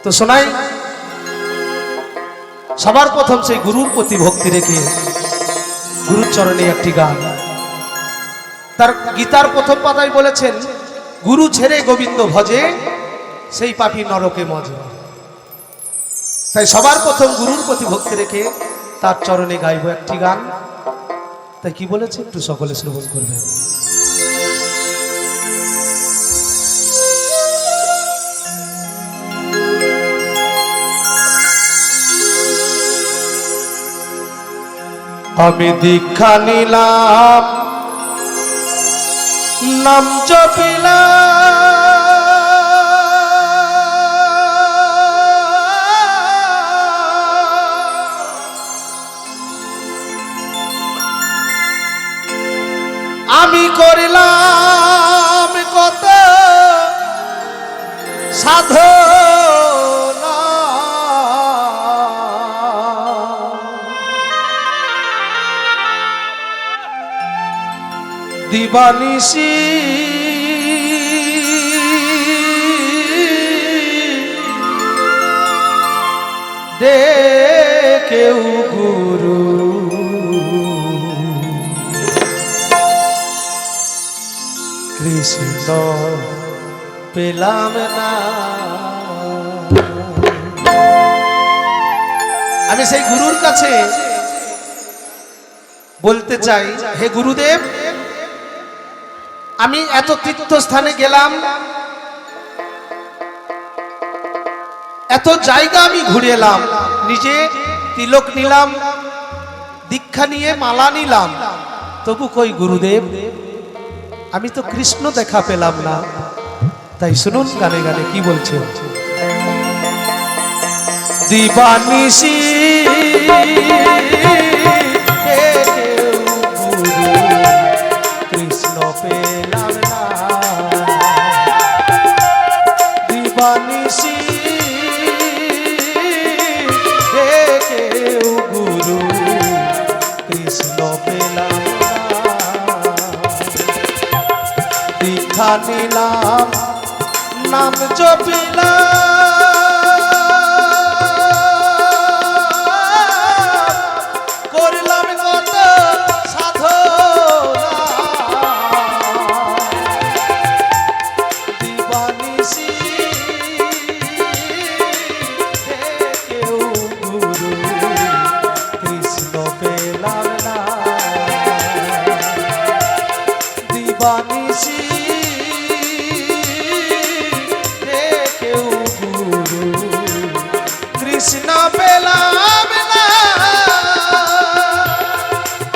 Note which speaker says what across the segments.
Speaker 1: তো শোনাই সবার প্রথম সেই গুরুর প্রতি ভক্তি রেখে গুরুর চরণে একটি গান। তার গীতার প্রথম পাতায় বলেছেন, গুরু ছেড়ে গোবিন্দ ভজে সেই পাপী নরকে মজে। তাই সবার প্রথম গুরুর প্রতি ভক্তি রেখে তার চরণে গাইব একটি গান। তাই কি বলেছে একটু সকলে শ্রবণ করবেন। আমি দীক্ষা নিলাম, নাম জপিলাম, আমি করিলাম কত সাধনা, দিবানিশি ডেকেও গুরু, কৃষ্ণ পেলাম না। আমি সেই গুরুর কাছে বলতে চাই, হে গুরুদেব, আমি এত তীর্থস্থানে গেলাম, এত জায়গা আমি ঘুরে এলাম, নিজে তিলক নিলাম, দীক্ষা নিয়ে মালা নিলাম, তবু কই গুরুদেব আমি তো কৃষ্ণ দেখা পেলাম না। তাই শুনুন গানে গানে কি বলছে। দিবানিশি কৃষ্ণ পেলাম না, দিবানিশি গুরু কৃষ্ণ পেলাম না। দীক্ষা নিলাম, নাম জপিলাম, করলাম কত সাধনা, দিবানিশি কেউ গুরু কৃষ্ণ পেলাম না, দিবানিশি কৃষ্ণ পেলাম না।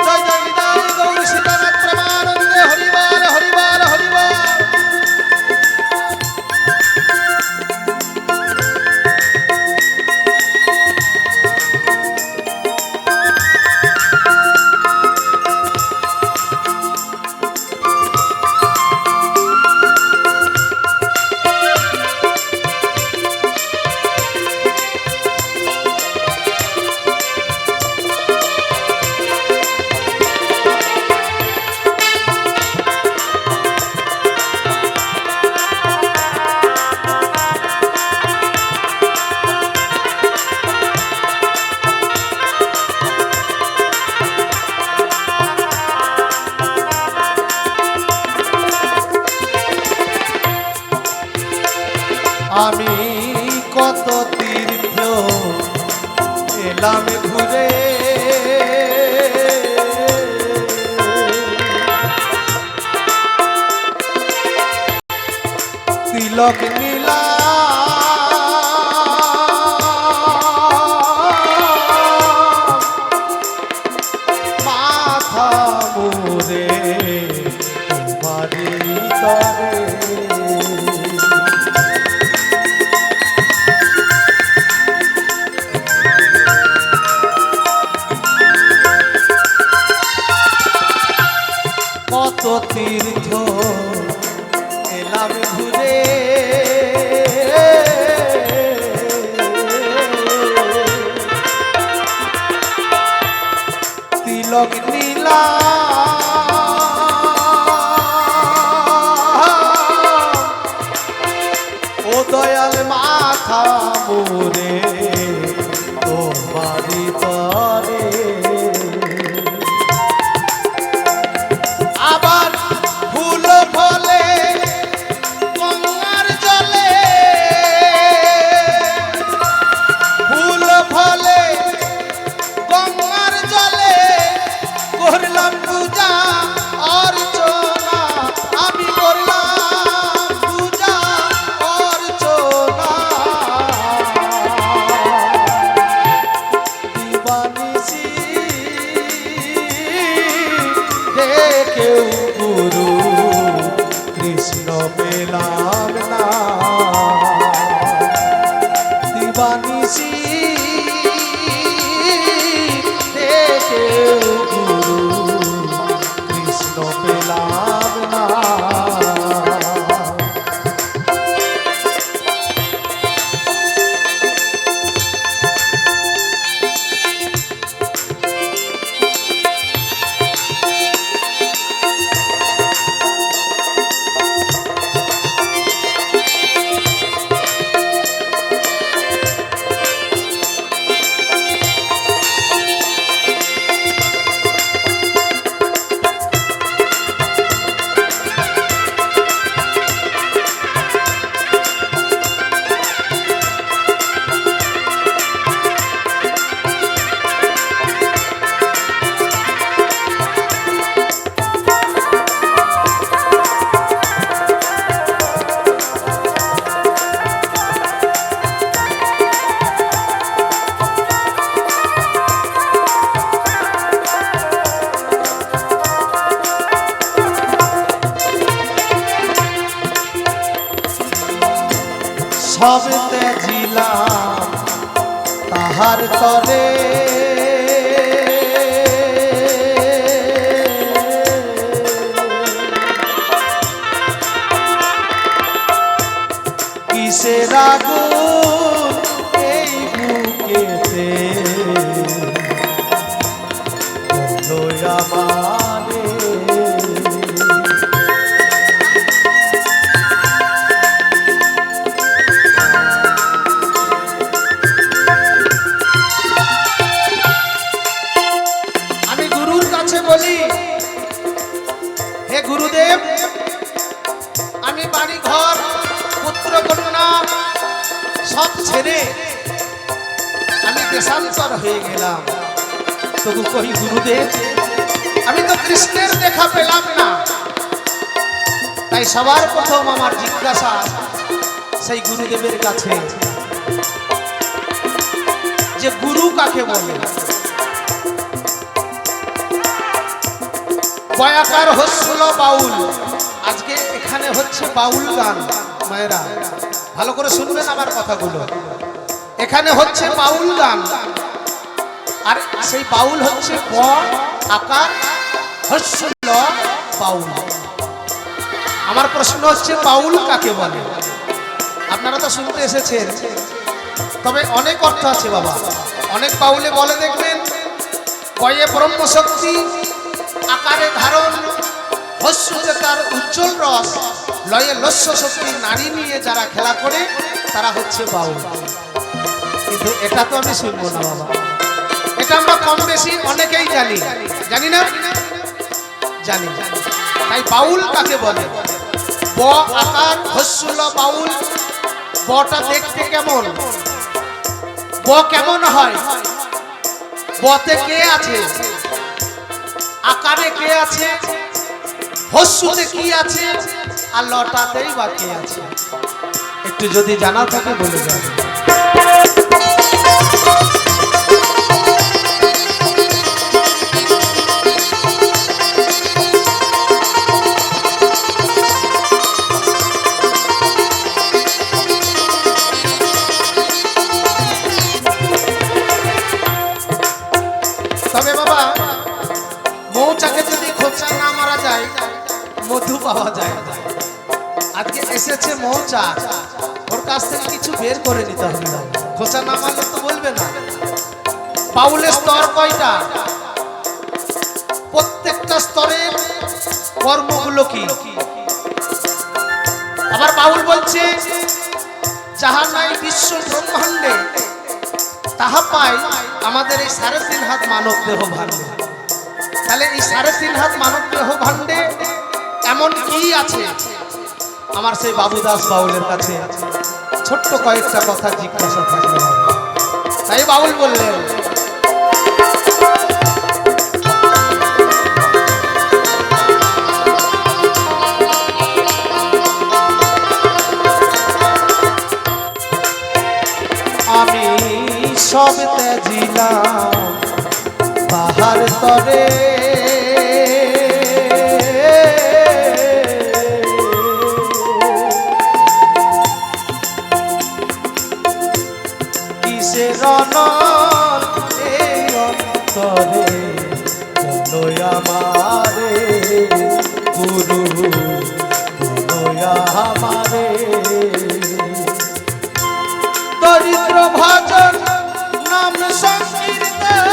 Speaker 1: জয় জয় বিদায় গৌর সীতানাথ প্রেমানন্দে, হরিবল হরিবল হরিবল। আমি কত তীর্থ এলাম ঘুরে, তিলক নিলাম, মাথা মুরে তোমারি তরে, কত তীর্থ এলাম ঘুরে, বানিসি দেখে গুরু কৃষ্ণ পেলাম না। সবে তেজিলাম তাহার তরে কিসের আগুন এই বুকেতে বলো আমারে। বলি হে গুরুদেব, আমি বাড়ি ঘর পুত্র কন্যা সব ছেড়ে আমি দেশান্তর হয়ে গেলাম, তবু কই গুরুদেব আমি তো কৃষ্ণের দেখা পেলাম না। তাই সবার প্রথম আমার জিজ্ঞাসা সেই গুরুদেবের কাছে যে গুরু কাকে বলে। বয়াকার হচ্ছিল বাউল, আজকে এখানে হচ্ছে বাউল গান। মায়েরা ভালো করে শুনবেন আমার কথাগুলো, এখানে হচ্ছে বাউল গান, আর সেই বাউল হচ্ছে ব আকার হচ্ছিল বাউল। আমার প্রশ্ন হচ্ছে বাউল কাকে বলে? আপনারা তো শুনতে এসেছেন, তবে অনেক অর্থ আছে বাবা। অনেক বাউলে বলে দেখবেন বয়ে ব্রহ্মশক্তি, আকারে ধারণ, হস্যতে তার উজ্জ্বল রস, লয়ে লস্য শক্তি, নারী নিয়ে যারা খেলা করে তারা হচ্ছে বাউল। কিন্তু এটা তো আমি শুনবো না বাবা, এটা আমরা কম বেশি অনেকেই জানি, জানি না? জানি। তাই বাউল কাকে বলে? ব আকার হস্যল বাউল। বটা দেখতে কেমন? ব কেমন হয়? বতে কে আছে? আকারে কে আছে? হস্যতে কি আছে? আর লটাতেই বা কে আছে? একটু যদি জানা থাকে বলে যাবে। তবে বাবা মৌচাকে যদি খোঁচা না মারা যায় মধু পাওয়া যায়। আজকে এসেছে মৌচাক, ওর কাছ থেকে কিছু বের করে নিতে হবে, খোঁচা না মারলে তো বলবে না। বাউলের স্তর কয়টা? প্রত্যেকটা স্তরের কর্মগুলো কি? আবার বাউল বলছে যাহা নাই বিশ্ব ব্রহ্মাণ্ডে তাহা পাই আমাদের এই 3.5 হাত মানব দেহ ভাণ্ডে। তাহলে এই 3.5 হাত মানব দেহ ভাণ্ডে এমন কি আছে? আমার সেই বাবুদাস বাউলের কাছে ছোট্ট কয়েকটা কথা জিজ্ঞাসা থাকবে। তাই বাউল বললেন আমি সব তেজিলাম বাহার তরে, কিসের অনল এই অন্তরে বলো আমারে গুরু বলো আমারে দরিদ্র ভজন নাম সংকীর্তন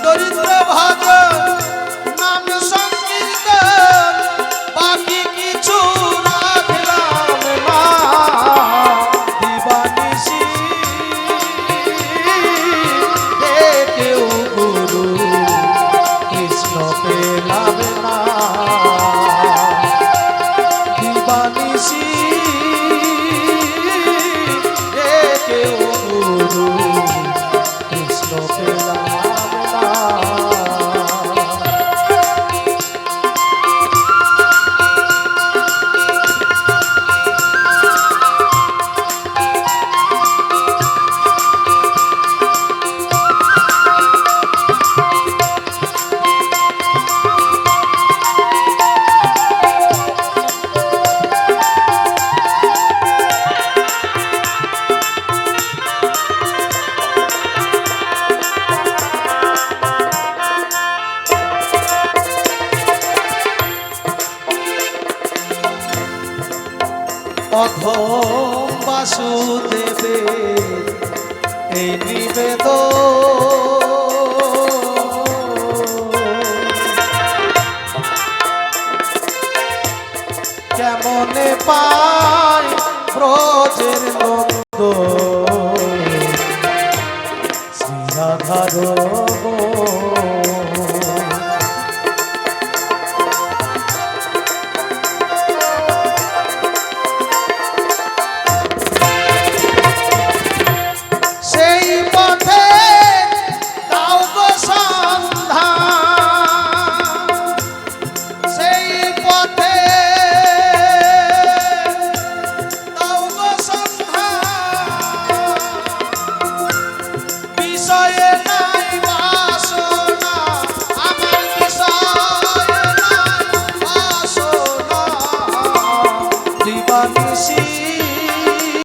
Speaker 1: দরিদ্র ভজন নাম সংকীর্তন বাকি কিছু রাখলাম না দিবানিশি কেউ গুরু কৃষ্ণ পেলাম না দিবানিশি কেউ গুরু কৃষ্ণ পেলাম না অধম বাসুদেবের এই নিবেদন কেমনে পায় ব্রজের নন্দ শ্রী রাধার